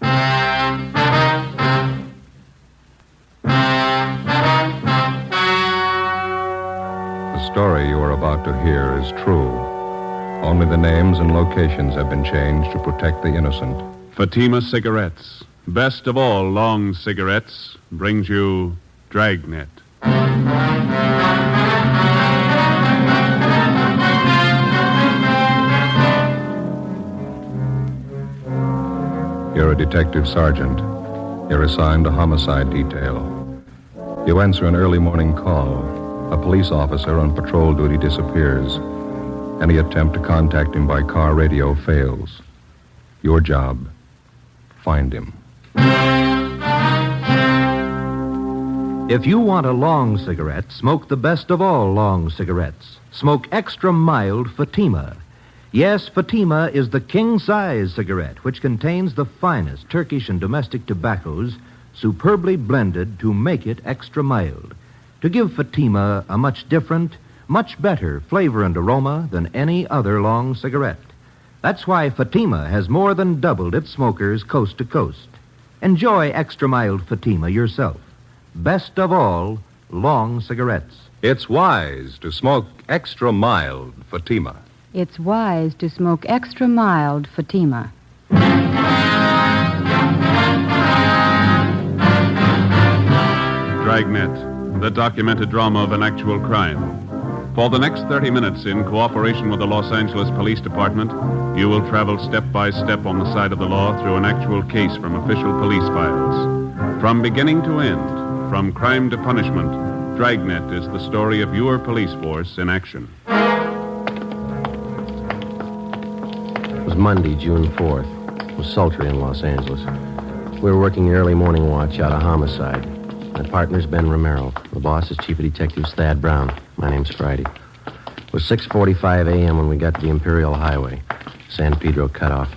The story you are about to hear is true. Only the names and locations have been changed to protect the innocent. Fatima Cigarettes, best of all long cigarettes, brings you Dragnet. You're a detective sergeant. You're assigned a homicide detail. You answer an early morning call. A police officer on patrol duty disappears. Any attempt to contact him by car radio fails. Your job, find him. If you want a long cigarette, smoke the best of all long cigarettes. Smoke extra mild Fatima. Yes, Fatima is the king-size cigarette, which contains the finest Turkish and domestic tobaccos superbly blended to make it extra mild, to give Fatima a much different, much better flavor and aroma than any other long cigarette. That's why Fatima has more than doubled its smokers coast to coast. Enjoy extra mild Fatima yourself. Best of all, long cigarettes. It's wise to smoke extra mild Fatima. It's wise to smoke extra mild Fatima. Dragnet, the documented drama of an actual crime. For the next 30 minutes, in cooperation with the Los Angeles Police Department, you will travel step by step on the side of the law through an actual case from official police files. From beginning to end, from crime to punishment, Dragnet is the story of your police force in action. It was Monday, June 4th. It was sultry in Los Angeles. We were working the early morning watch out of homicide. My partner's Ben Romero. The boss is Chief of Detectives Thad Brown. My name's Friday. It was 6:45 a.m. when we got to the Imperial Highway. San Pedro cutoff.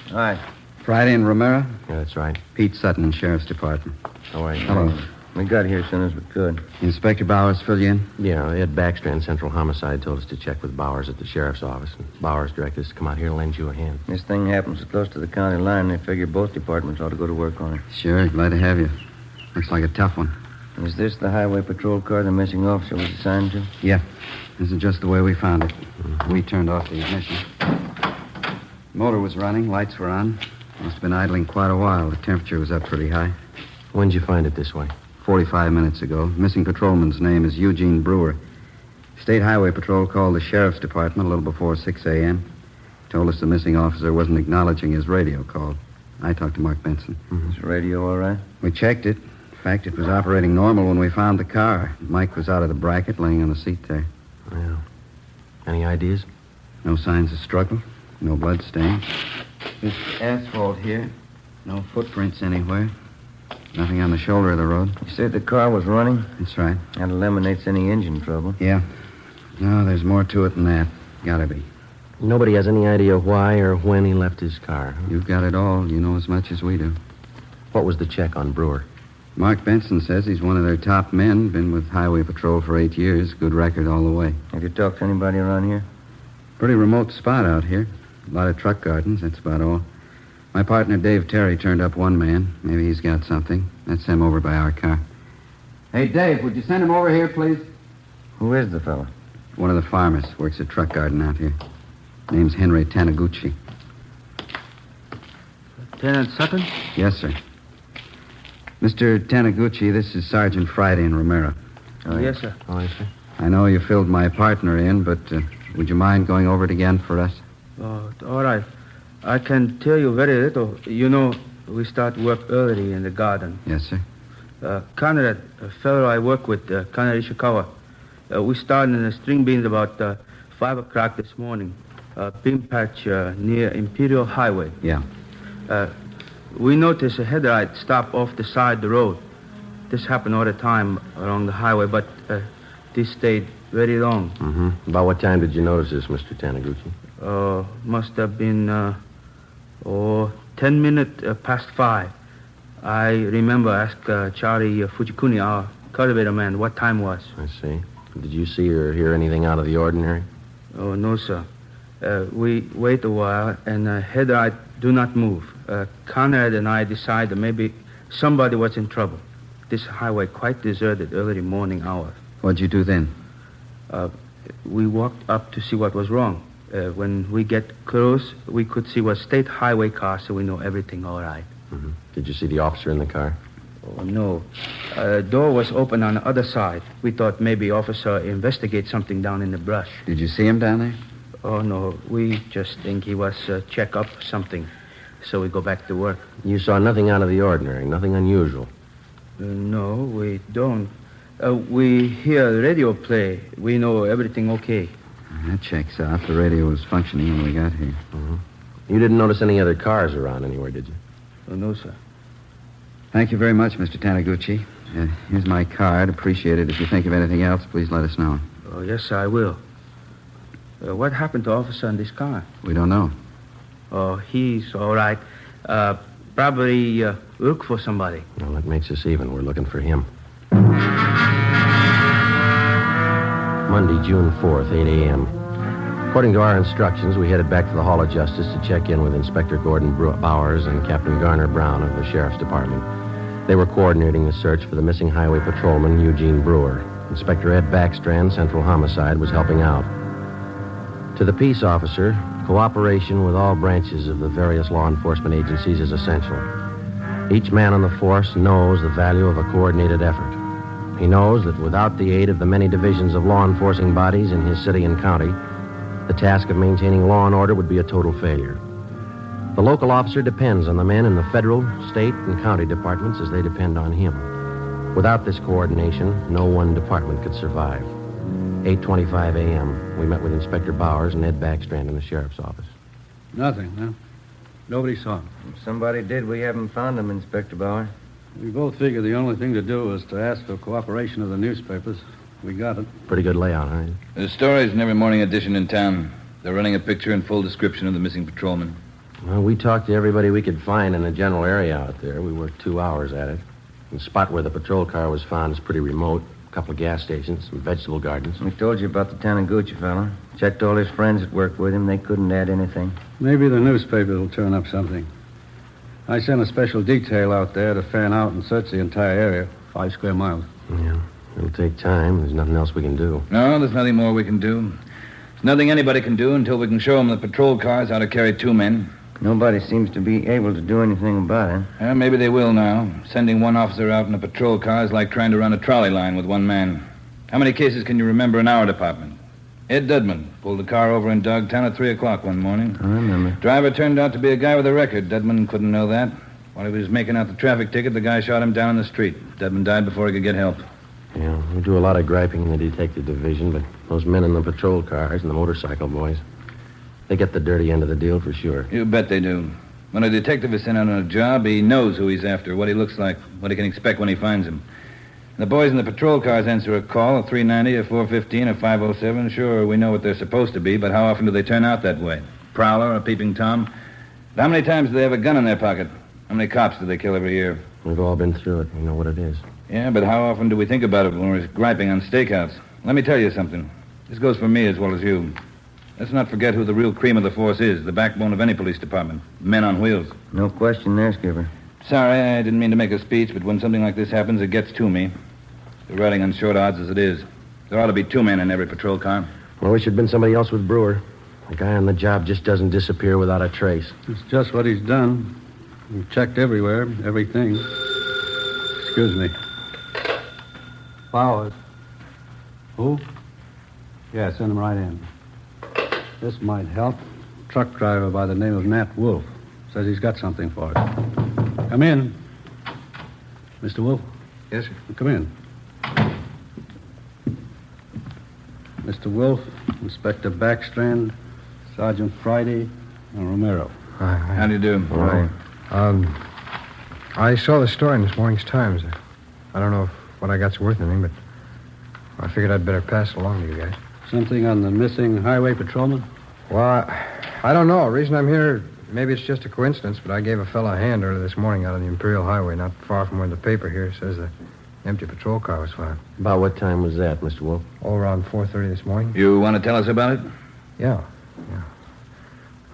Hi. Friday and Romero? Yeah, that's right. Pete Sutton, Sheriff's Department. How are you? Hello. We got here as soon as we could. Inspector Bowers fill you in? Yeah, Ed Baxter in Central Homicide told us to check with Bowers at the sheriff's office. And Bowers directed us to come out here and lend you a hand. This thing happens close to the county line. They figure both departments ought to go to work on it. Sure, glad to have you. Looks like a tough one. Is this the highway patrol car the missing officer was assigned to? Yeah. This is just the way we found it. We turned off the ignition. Motor was running, lights were on. Must have been idling quite a while. The temperature was up pretty high. When'd you find it this way? 45 minutes ago. Missing patrolman's name is Eugene Brewer. State Highway Patrol called the Sheriff's Department a little before 6 a.m. Told us the missing officer wasn't acknowledging his radio call. I talked to Mark Benson. Is the radio all right? We checked it. In fact, it was operating normal when we found the car. Mike was out of the bracket, laying on the seat there. Yeah. Any ideas? No signs of struggle. No blood stains. This asphalt here. No footprints anywhere. Nothing on the shoulder of the road. You said the car was running? That's right. That eliminates any engine trouble. Yeah. No, there's more to it than that. Gotta be. Nobody has any idea why or when he left his car. Huh? You've got it all. You know as much as we do. What was the check on Brewer? Mark Benson says he's one of their top men. Been with Highway Patrol for 8 years. Good record all the way. Have you talked to anybody around here? Pretty remote spot out here. A lot of truck gardens, that's about all. My partner, Dave Terry, turned up one man. Maybe he's got something. That's him over by our car. Hey, Dave, would you send him over here, please? Who is the fellow? One of the farmers. Works a truck garden out here. Name's Henry Taniguchi. Lieutenant Sutton? Yes, sir. Mr. Taniguchi, this is Sergeant Friday in Romero. Yes, sir. Oh, yes, sir. I know you filled my partner in, but would you mind going over it again for us? All right. I can tell you very little. You know, we start work early in the garden. Yes, sir. Conrad, a fellow I work with, Conrad Ishikawa, we started in the string beans about 5 o'clock this morning. Bean patch near Imperial Highway. Yeah. We noticed a headlight stop off the side of the road. This happened all the time along the highway, but this stayed very long. Mm-hmm. About what time did you notice this, Mr. Taniguchi? Must have been 10 minutes past 5. I remember ask Charlie Fujikuni, our cultivator man, what time was. I see. Did you see or hear anything out of the ordinary? Oh, no, sir. We wait a while, and head right, do not move. Conrad and I decided maybe somebody was in trouble. This highway quite deserted early morning hours. What'd you do then? We walked up to see what was wrong. When we get close, we could see was state highway car, so we know everything all right. Mm-hmm. Did you see the officer in the car? Oh, no. Door was open on the other side. We thought maybe officer investigate something down in the brush. Did you see him down there? Oh, no. We just think he was check up something. So we go back to work. You saw nothing out of the ordinary, nothing unusual. No, we don't. We hear the radio play. We know everything okay. That checks out. The radio was functioning when we got here. Mm-hmm. You didn't notice any other cars around anywhere, did you? Oh, no, sir. Thank you very much, Mr. Taniguchi. Here's my card. Appreciate it. If you think of anything else, please let us know. Oh, yes, I will. What happened to officer in this car? We don't know. Oh, he's all right. Probably look for somebody. Well, that makes us even. We're looking for him. Monday, June 4th, 8 a.m. According to our instructions, we headed back to the Hall of Justice to check in with Inspector Gordon Bowers and Captain Garner Brown of the Sheriff's Department. They were coordinating the search for the missing highway patrolman, Eugene Brewer. Inspector Ed Backstrand, Central Homicide, was helping out. To the peace officer, cooperation with all branches of the various law enforcement agencies is essential. Each man on the force knows the value of a coordinated effort. He knows that without the aid of the many divisions of law enforcing bodies in his city and county, the task of maintaining law and order would be a total failure. The local officer depends on the men in the federal, state, and county departments as they depend on him. Without this coordination, no one department could survive. 8:25 a.m., we met with Inspector Bowers and Ed Backstrand in the sheriff's office. Nothing, huh? Nobody saw him. If somebody did, we haven't found him, Inspector Bauer. We both figured the only thing to do was to ask for cooperation of the newspapers. We got it. Pretty good layout, huh? There's stories in every morning edition in town. They're running a picture and full description of the missing patrolman. Well, we talked to everybody we could find in the general area out there. We worked 2 hours at it. The spot where the patrol car was found is pretty remote. A couple of gas stations, some vegetable gardens. We told you about the Taniguchi fella. Checked all his friends that worked with him. They couldn't add anything. Maybe the newspapers will turn up something. I sent a special detail out there to fan out and search the entire area, 5 square miles. Yeah, it'll take time. There's nothing else we can do. No, there's nothing more we can do. There's nothing anybody can do until we can show them the patrol cars how to carry 2 men. Nobody seems to be able to do anything about it. Maybe they will now. Sending one officer out in a patrol car is like trying to run a trolley line with 1 man. How many cases can you remember in our department? Ed Dudman pulled a car over in Dogtown at 3 o'clock one morning. I remember. Driver turned out to be a guy with a record. Dudman couldn't know that. While he was making out the traffic ticket, the guy shot him down in the street. Dudman died before he could get help. Yeah, we do a lot of griping in the detective division, but those men in the patrol cars and the motorcycle boys, they get the dirty end of the deal for sure. You bet they do. When a detective is sent out on a job, he knows who he's after, what he looks like, what he can expect when he finds him. The boys in the patrol cars answer a call, a 390, a 415, a 507. Sure, we know what they're supposed to be, but how often do they turn out that way? Prowler, a peeping Tom? And how many times do they have a gun in their pocket? How many cops do they kill every year? We've all been through it. We know what it is. Yeah, but how often do we think about it when we're griping on stakeouts? Let me tell you something. This goes for me as well as you. Let's not forget who the real cream of the force is, the backbone of any police department. Men on wheels. No question there, Skipper. Sorry, I didn't mean to make a speech, but when something like this happens, it gets to me. The riding on short odds as it is. There ought to be 2 men in every patrol car. Well, we should have been somebody else with Brewer. The guy on the job just doesn't disappear without a trace. It's just what he's done. We've checked everywhere, everything. Excuse me. Bowers. Who? Yeah, send him right in. This might help. Truck driver by the name of Nat Wolf. Says he's got something for us. Come in. Mr. Wolf? Yes, sir. Come in. Mr. Wolf, Inspector Backstrand, Sergeant Friday, and Romero. How do you do? All right. I saw the story in this morning's Times. I don't know if what I got's worth anything, but I figured I'd better pass it along to you guys. Something on the missing highway patrolman? Well, I don't know. The reason I'm here, maybe it's just a coincidence, but I gave a fella a hand earlier this morning out on the Imperial Highway, not far from where the paper here says the empty patrol car was found. About what time was that, Mr. Wolf? Oh, around 4:30 this morning. You want to tell us about it? Yeah.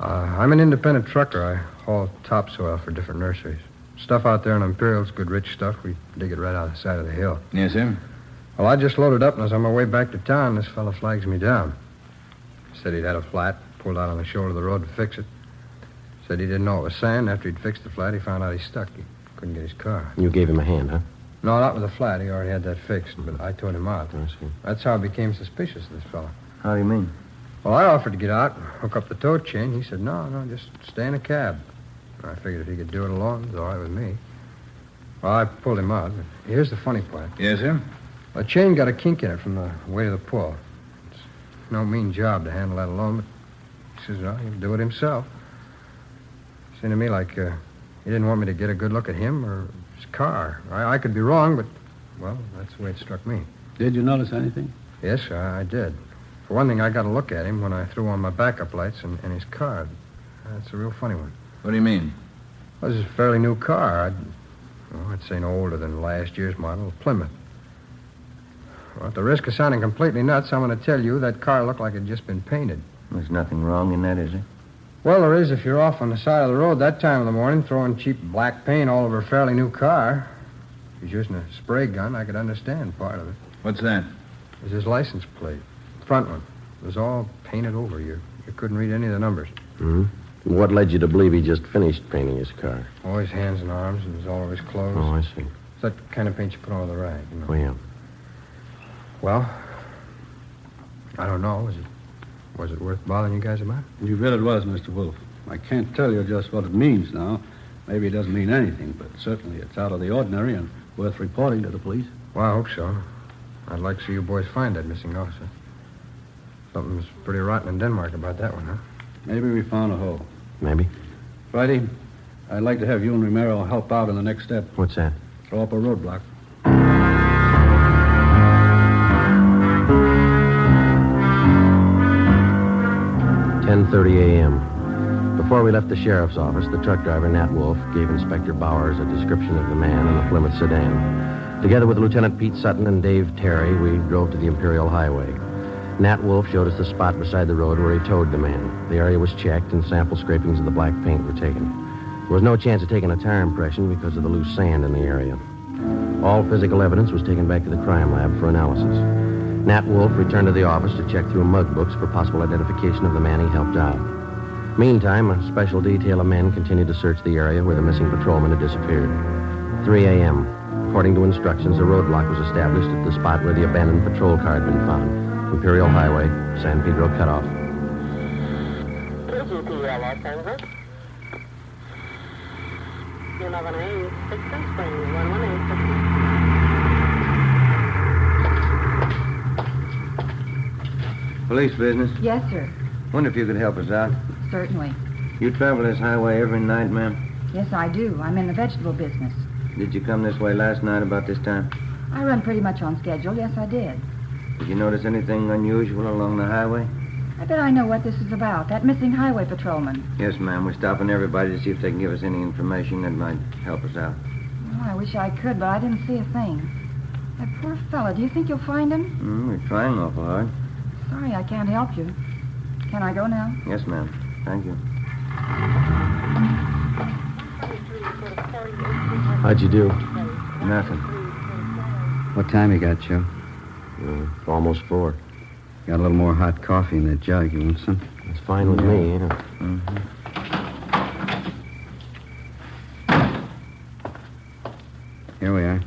I'm an independent trucker. I haul topsoil for different nurseries. Stuff out there in Imperial's good rich stuff. We dig it right out the side of the hill. Yes, sir? Well, I just loaded up, and as on my way back to town, this fella flags me down. Said he'd had a flat, pulled out on the shoulder of the road to fix it. Said he didn't know it was sand. After he'd fixed the flat, he found out he's stuck. He couldn't get his car. You gave him a hand, huh? No, not with the flat. He already had that fixed, but I towed him out. I see. That's how I became suspicious of this fella. How do you mean? Well, I offered to get out and hook up the tow chain. He said, no, just stay in a cab. I figured if he could do it alone, it was all right with me. Well, I pulled him out, but here's the funny part. Yes, sir? The chain got a kink in it from the weight of the pull. It's no mean job to handle that alone, but he says, well, he'll do it himself. Seemed to me like he didn't want me to get a good look at him or his car. I could be wrong, but, well, that's the way it struck me. Did you notice anything? Yes, I did. For one thing, I got a look at him when I threw on my backup lights and his car. That's a real funny one. What do you mean? Well, this is a fairly new car. I'd say no older than last year's model, Plymouth. Well, at the risk of sounding completely nuts, I'm going to tell you that car looked like it had just been painted. There's nothing wrong in that, is there? Well, there is if you're off on the side of the road that time of the morning throwing cheap black paint all over a fairly new car. If you're using a spray gun, I could understand part of it. What's that? It was his license plate. Front one. It was all painted over. You couldn't read any of the numbers. Mm-hmm. What led you to believe he just finished painting his car? Oh, his hands and arms, and it was all over his clothes. Oh, I see. It's that kind of paint you put on the rag, you know. Oh, yeah. Well, I don't know. Was it worth bothering you guys about? You bet it was, Mr. Wolf. I can't tell you just what it means now. Maybe it doesn't mean anything, but certainly it's out of the ordinary and worth reporting to the police. Well, I hope so. I'd like to see you boys find that missing officer. Something's pretty rotten in Denmark about that one, huh? Maybe we found a hole. Maybe. Friday, I'd like to have you and Romero help out in the next step. What's that? Throw up a roadblock. 10:30 a.m. Before we left the sheriff's office, the truck driver, Nat Wolf, gave Inspector Bowers a description of the man in the Plymouth sedan. Together with Lieutenant Pete Sutton and Dave Terry, we drove to the Imperial Highway. Nat Wolf showed us the spot beside the road where he towed the man. The area was checked, and sample scrapings of the black paint were taken. There was no chance of taking a tire impression because of the loose sand in the area. All physical evidence was taken back to the crime lab for analysis. Nat Wolf returned to the office to check through mug books for possible identification of the man he helped out. Meantime, a special detail of men continued to search the area where the missing patrolman had disappeared. 3 a.m. According to instructions, a roadblock was established at the spot where the abandoned patrol car had been found. Imperial Highway, San Pedro cutoff. Los Angeles. 11A, 6 Springs, 118. Police business. Yes, sir. Wonder if you could help us out. Certainly. You travel this highway every night, ma'am? Yes, I do. I'm in the vegetable business. Did you come this way last night about this time? I run pretty much on schedule. Yes, I did. Did you notice anything unusual along the highway? I bet I know what this is about. That missing highway patrolman. Yes, ma'am. We're stopping everybody to see if they can give us any information that might help us out. Oh, I wish I could, but I didn't see a thing. That poor fella. Do you think you'll find him? We're trying awful hard. Sorry, I can't help you. Can I go now? Yes, ma'am. Thank you. How'd you do? Nothing. What time you got, Joe? Almost 4. Got a little more hot coffee in that jug. You want some? It's fine with me, ain't it? Mm-hmm. Here we are.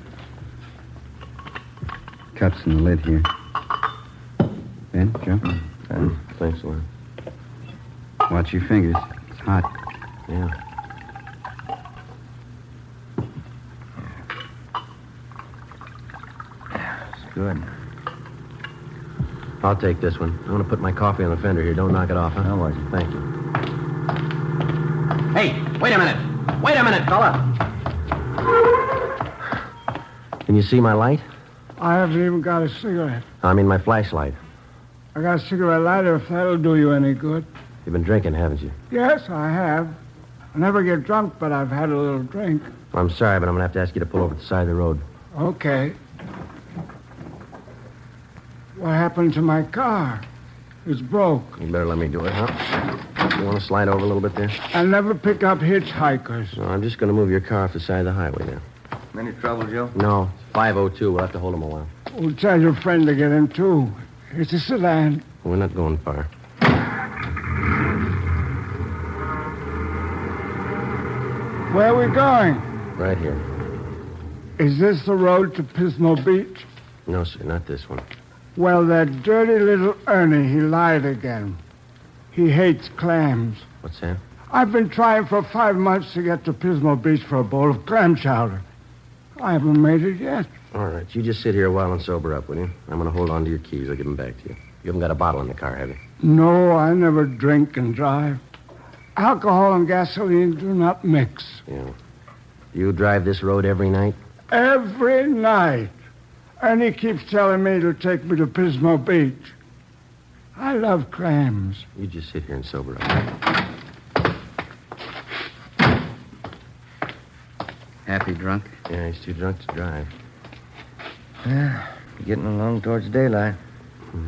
Cups in the lid here. Ben, Joe? Thanks, Lord. Watch your fingers. It's hot. Yeah. It's good. I'll take this one. I'm going to put my coffee on the fender here. Don't knock it off, huh? No worries. Thank you. Hey, wait a minute. Wait a minute, fella. Can you see my light? I haven't even got a cigarette. I mean my flashlight. I got a cigarette lighter if that'll do you any good. You've been drinking, haven't you? Yes, I have. I never get drunk, but I've had a little drink. Well, I'm sorry, but I'm going to have to ask you to pull over to the side of the road. Okay. What happened to my car? It's broke. You better let me do it, huh? You want to slide over a little bit there? I never pick up hitchhikers. No, I'm just going to move your car off the side of the highway now. Any trouble, Joe? No, 502. We'll have to hold him a while. Well, tell your friend to get in, too. It's a sedan. We're not going far. Where are we going? Right here. Is this the road to Pismo Beach? No, sir, not this one. Well, that dirty little Ernie, he lied again. He hates clams. What's that? I've been trying for 5 months to get to Pismo Beach for a bowl of clam chowder. I haven't made it yet. All right, you just sit here a while and sober up, will you? I'm going to hold on to your keys. I'll give them back to you. You haven't got a bottle in the car, have you? No, I never drink and drive. Alcohol and gasoline do not mix. Yeah. You drive this road every night? Every night. Ernie keeps telling me to take me to Pismo Beach. I love clams. You just sit here and sober up. Happy drunk? Yeah, he's too drunk to drive. Yeah, getting along towards daylight.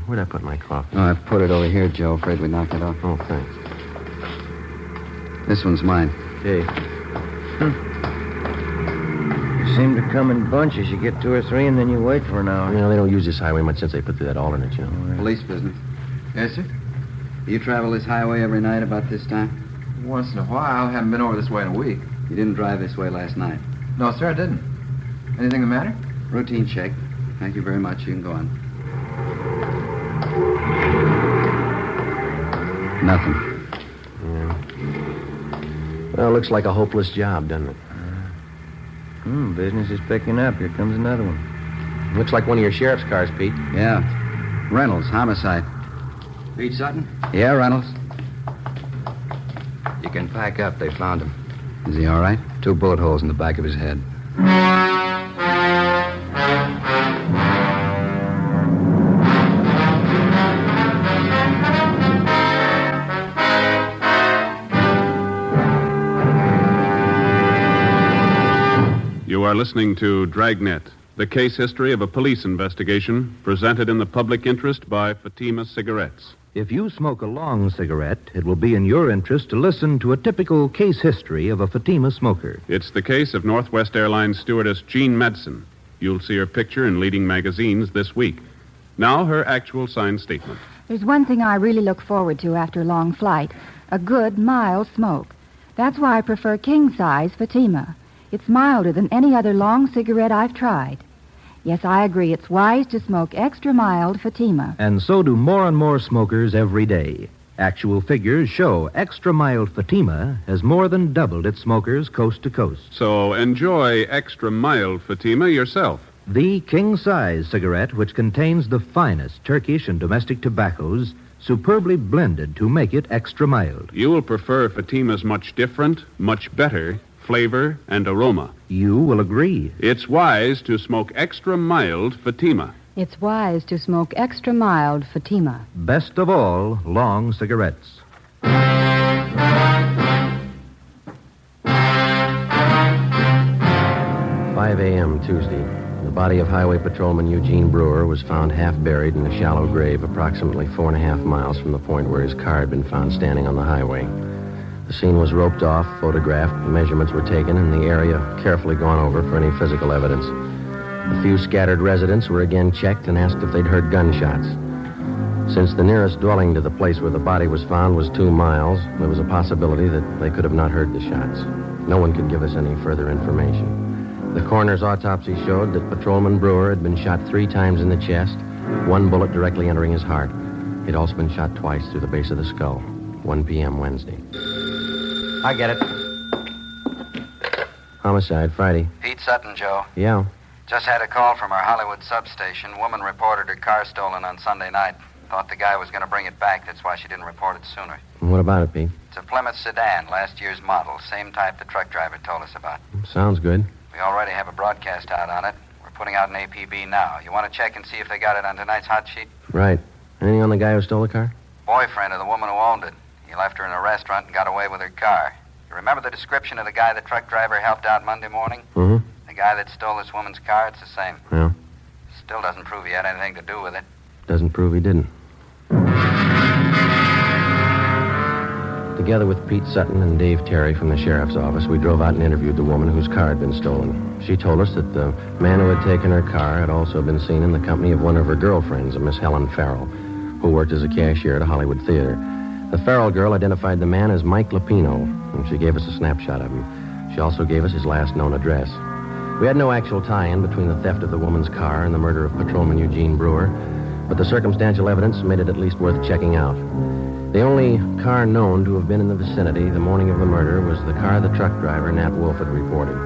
Where'd I put my coffee? Oh, I put it over here, Joe. Afraid we knocked it off. Oh, thanks. This one's mine. Hey. You seem to come in bunches. You get 2 or 3, and then you wait for an hour. You know, they don't use this highway much since they put through that alternate, you know. Police business. Yes, sir? You travel this highway every night about this time? Once in a while. Haven't been over this way in a week. You didn't drive this way last night? No, sir, I didn't. Anything the matter? Routine check. Thank you very much. You can go on. Nothing. Yeah. Well, looks like a hopeless job, doesn't it? Business is picking up. Here comes another one. Looks like one of your sheriff's cars, Pete. Yeah. Reynolds, homicide. Pete Sutton? Yeah, Reynolds. You can pack up. They found him. Is he all right? 2 bullet holes in the back of his head. You are listening to Dragnet, the case history of a police investigation presented in the public interest by Fatima Cigarettes. If you smoke a long cigarette, it will be in your interest to listen to a typical case history of a Fatima smoker. It's the case of Northwest Airlines stewardess Jean Madsen. You'll see her picture in leading magazines this week. Now, her actual signed statement. There's one thing I really look forward to after a long flight, a good, mild smoke. That's why I prefer king-size Fatima. It's milder than any other long cigarette I've tried. Yes, I agree. It's wise to smoke extra mild Fatima. And so do more and more smokers every day. Actual figures show extra mild Fatima has more than doubled its smokers coast to coast. So enjoy extra mild Fatima yourself. The king-size cigarette, which contains the finest Turkish and domestic tobaccos, superbly blended to make it extra mild. You will prefer Fatima's much different, much better flavor and aroma. You will agree. It's wise to smoke extra mild Fatima. It's wise to smoke extra mild Fatima. Best of all, long cigarettes. 5 a.m. Tuesday. The body of Highway Patrolman Eugene Brewer was found half buried in a shallow grave approximately 4.5 miles from the point where his car had been found standing on the highway. The scene was roped off, photographed, measurements were taken, and the area carefully gone over for any physical evidence. The few scattered residents were again checked and asked if they'd heard gunshots. Since the nearest dwelling to the place where the body was found was 2 miles, there was a possibility that they could have not heard the shots. No one could give us any further information. The coroner's autopsy showed that Patrolman Brewer had been shot 3 times in the chest, 1 bullet directly entering his heart. He'd also been shot twice through the base of the skull. 1 p.m. Wednesday. I get it. Homicide, Friday. Pete Sutton, Joe. Yeah. Just had a call from our Hollywood substation. Woman reported her car stolen on Sunday night. Thought the guy was going to bring it back. That's why she didn't report it sooner. What about it, Pete? It's a Plymouth sedan, last year's model. Same type the truck driver told us about. Sounds good. We already have a broadcast out on it. We're putting out an APB now. You want to check and see if they got it on tonight's hot sheet? Right. Anything on the guy who stole the car? Boyfriend of the woman who owned it. He left her in a restaurant and got away with her car. You remember the description of the guy the truck driver helped out Monday morning? Mm-hmm. The guy that stole this woman's car? It's the same. Yeah. Still doesn't prove he had anything to do with it. Doesn't prove he didn't. The Together with Pete Sutton and Dave Terry from the sheriff's office, we drove out and interviewed the woman whose car had been stolen. She told us that the man who had taken her car had also been seen in the company of one of her girlfriends, a Miss Helen Farrell, who worked as a cashier at a Hollywood theater. The Farrell girl identified the man as Mike Lupino, and she gave us a snapshot of him. She also gave us his last known address. We had no actual tie-in between the theft of the woman's car and the murder of Patrolman Eugene Brewer, but the circumstantial evidence made it at least worth checking out. The only car known to have been in the vicinity the morning of the murder was the car the truck driver, Nat Wolf, had reported.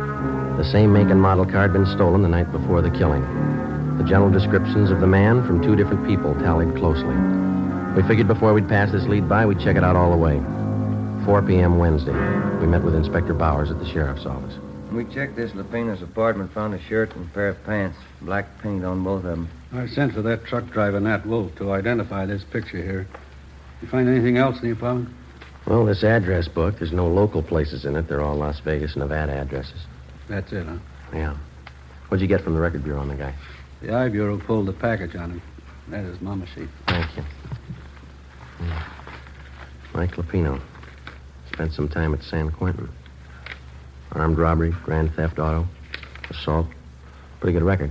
The same make and model car had been stolen the night before the killing. The general descriptions of the man from two different people tallied closely. We figured before we'd pass this lead by, we'd check it out all the way. 4 p.m. Wednesday. We met with Inspector Bowers at the sheriff's office. We checked this Lupino's apartment, found a shirt and a pair of pants, black paint on both of them. I sent for that truck driver, Nat Wolf, to identify this picture here. You find anything else in the apartment? Well, this address book, there's no local places in it. They're all Las Vegas, Nevada addresses. That's it, huh? Yeah. What'd you get from the record bureau on the guy? The I Bureau pulled the package on him. That is Mama sheet. Thank you. Mike Lupino. Spent some time at San Quentin. Armed robbery, grand theft auto, assault. Pretty good record.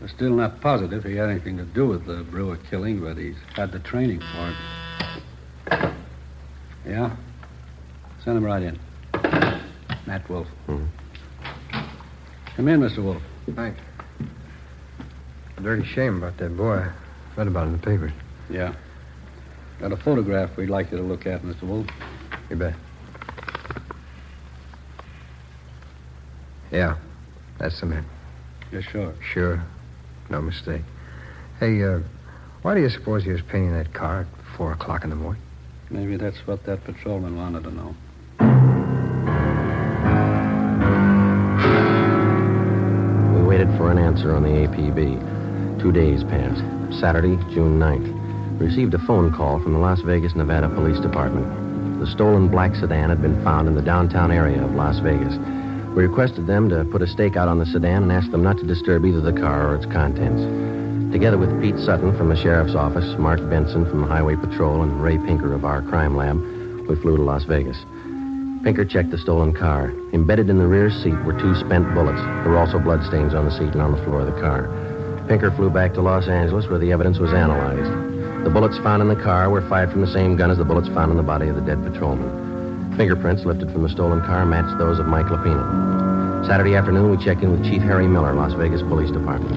We're still not positive he had anything to do with the Brewer killing, but he's had the training for it. Yeah? Send him right in. Nat Wolf. Mm-hmm. Come in, Mr. Wolf. Thanks. Dirty shame about that boy. I read about it in the papers. Yeah. Got a photograph we'd like you to look at, Mr. Wolf. You bet. Yeah, that's the man. You're sure? Sure. No mistake. Hey, why do you suppose he was painting that car at 4 o'clock in the morning? Maybe that's what that patrolman wanted to know. We waited for an answer on the APB. 2 days passed. Saturday, June 9th. We received a phone call from the Las Vegas, Nevada Police Department. The stolen black sedan had been found in the downtown area of Las Vegas. We requested them to put a stake out on the sedan and asked them not to disturb either the car or its contents. Together with Pete Sutton from the sheriff's office, Mark Benson from the Highway Patrol, and Ray Pinker of our crime lab, we flew to Las Vegas. Pinker checked the stolen car. Embedded in the rear seat were 2 spent bullets. There were also bloodstains on the seat and on the floor of the car. Pinker flew back to Los Angeles, where the evidence was analyzed. The bullets found in the car were fired from the same gun as the bullets found in the body of the dead patrolman. Fingerprints lifted from the stolen car matched those of Mike Lupino. Saturday afternoon, we checked in with Chief Harry Miller, Las Vegas Police Department.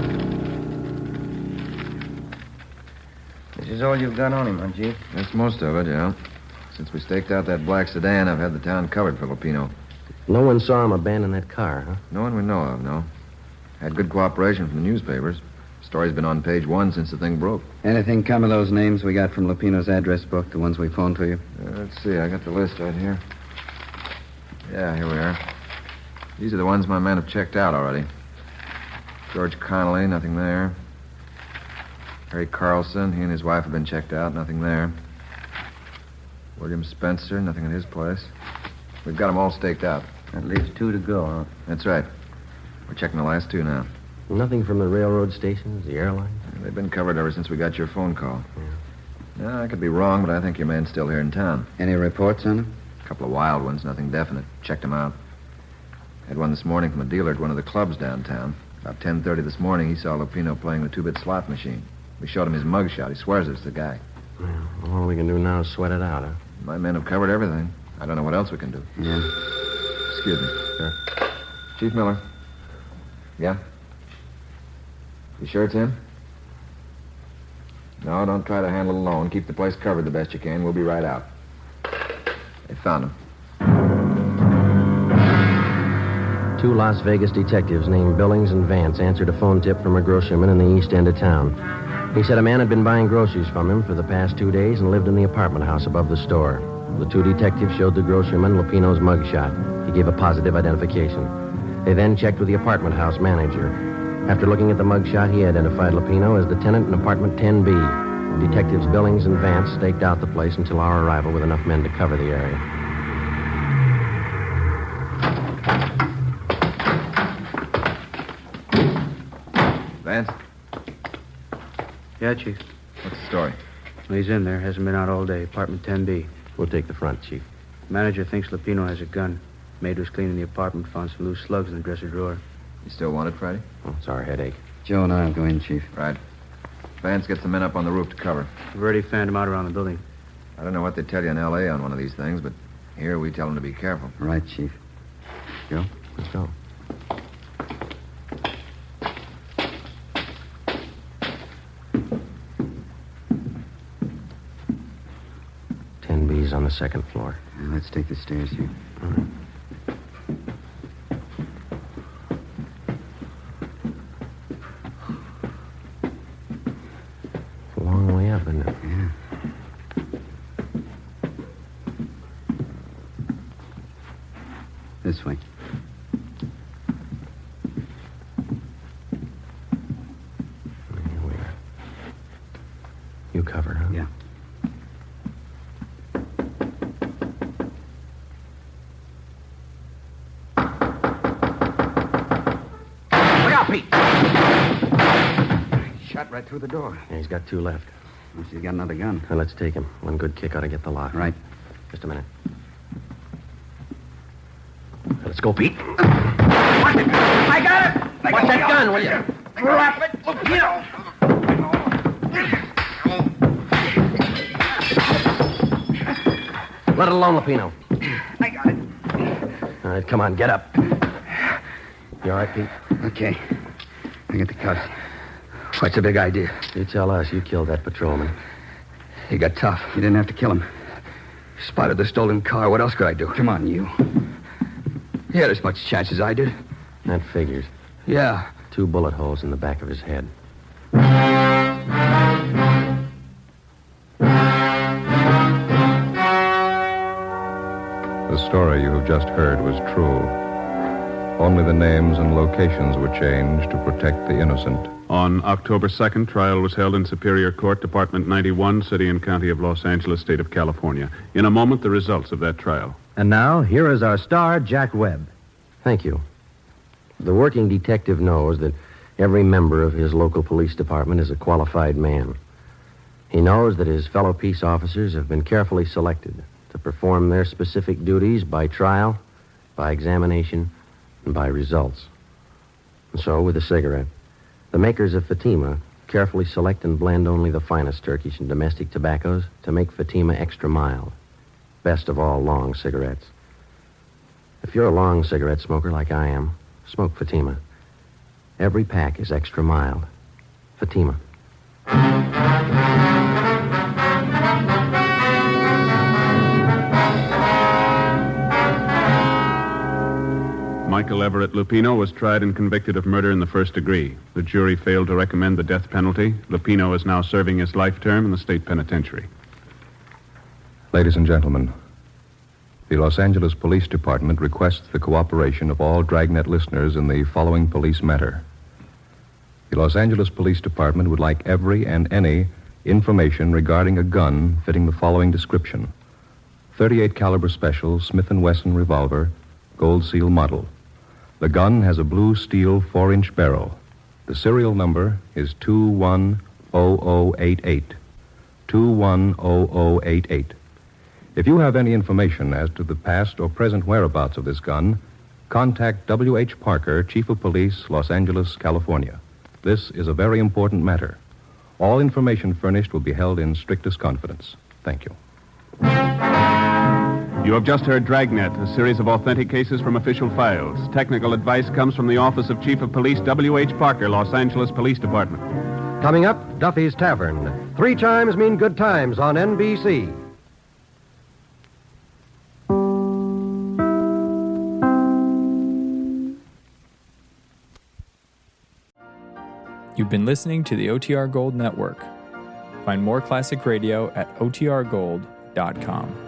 This is all you've got on him, huh, Chief? That's most of it, yeah. Since we staked out that black sedan, I've had the town covered for Lupino. No one saw him abandon that car, huh? No one we know of, no. Had good cooperation from the newspapers. Story's been on page 1 since the thing broke. Anything come of those names we got from Lupino's address book, the ones we phoned to you? Let's see, I got the list right here. Yeah, here we are. These are the ones my men have checked out already. George Connolly, nothing there. Harry Carlson, he and his wife have been checked out, nothing there. William Spencer, nothing in his place. We've got them all staked out. That leaves 2 to go, huh? That's right. We're checking the last 2 now. Nothing from the railroad stations, the airlines? They've been covered ever since we got your phone call. Yeah, I could be wrong, but I think your man's still here in town. Any reports on him? A couple of wild ones, nothing definite. Checked them out. Had one this morning from a dealer at one of the clubs downtown. About 10:30 this morning, he saw Lupino playing the 2-bit slot machine. We showed him his mugshot. He swears it's the guy. Well, all we can do now is sweat it out, huh? My men have covered everything. I don't know what else we can do. Yeah. Excuse me. Sure. Chief Miller. Yeah? You sure it's him? No, don't try to handle it alone. Keep the place covered the best you can. We'll be right out. They found him. 2 Las Vegas detectives named Billings and Vance answered a phone tip from a groceryman in the east end of town. He said a man had been buying groceries from him for the past 2 days and lived in the apartment house above the store. The 2 detectives showed the groceryman Lupino's mugshot. He gave a positive identification. They then checked with the apartment house manager. After looking at the mugshot, he identified Lupino as the tenant in apartment 10B. Detectives Billings and Vance staked out the place until our arrival with enough men to cover the area. Vance? Yeah, Chief. What's the story? Well, he's in there. Hasn't been out all day. Apartment 10B. We'll take the front, Chief. Manager thinks Lupino has a gun. Maid was cleaning the apartment, found some loose slugs in the dresser drawer. You still want it, Friday? Oh, it's our headache. Joe and I will go in, Chief. Right. Vance gets the men up on the roof to cover. We've already fanned them out around the building. I don't know what they tell you in L.A. on one of these things, but here we tell them to be careful. Right, Chief. Joe? Let's go. On the second floor. Let's take the stairs here. All right. It's a long way up, isn't it? Yeah. This way. Here we are. You cover, huh? Yeah. Shot right through the door. Yeah, he's got two left. Unless he's got another gun. Now, let's take him. One good kick ought to get the lock. Right. Just a minute. Now, let's go, Pete. I got it! Watch that gun, will you? Drop it, Lupino! Let it alone, Lupino. I got it. All right, come on, get up. You all right, Pete? Okay. I get the cuffs. What's the big idea? You tell us. You killed that patrolman. He got tough. You didn't have to kill him. Spotted the stolen car. What else could I do? Come on, you. He had as much chance as I did. That figures. Yeah. 2 bullet holes in the back of his head. The story you have just heard was true. Only the names and locations were changed to protect the innocent. On October 2nd, trial was held in Superior Court, Department 91, City and County of Los Angeles, State of California. In a moment, the results of that trial. And now, here is our star, Jack Webb. Thank you. The working detective knows that every member of his local police department is a qualified man. He knows that his fellow peace officers have been carefully selected to perform their specific duties by trial, by examination, and by results. And so, with a cigarette, the makers of Fatima carefully select and blend only the finest Turkish and domestic tobaccos to make Fatima extra mild. Best of all, long cigarettes. If you're a long cigarette smoker like I am, smoke Fatima. Every pack is extra mild. Fatima. Michael Everett Lupino was tried and convicted of murder in the first degree. The jury failed to recommend the death penalty. Lupino is now serving his life term in the state penitentiary. Ladies and gentlemen, the Los Angeles Police Department requests the cooperation of all Dragnet listeners in the following police matter. The Los Angeles Police Department would like every and any information regarding a gun fitting the following description: .38 caliber special Smith & Wesson revolver, gold seal model. The gun has a blue steel 4-inch barrel. The serial number is 210088. 210088. If you have any information as to the past or present whereabouts of this gun, contact W.H. Parker, Chief of Police, Los Angeles, California. This is a very important matter. All information furnished will be held in strictest confidence. Thank you. You have just heard Dragnet, a series of authentic cases from official files. Technical advice comes from the Office of Chief of Police W.H. Parker, Los Angeles Police Department. Coming up, Duffy's Tavern. 3 chimes mean good times on NBC. You've been listening to the OTR Gold Network. Find more classic radio at otrgold.com.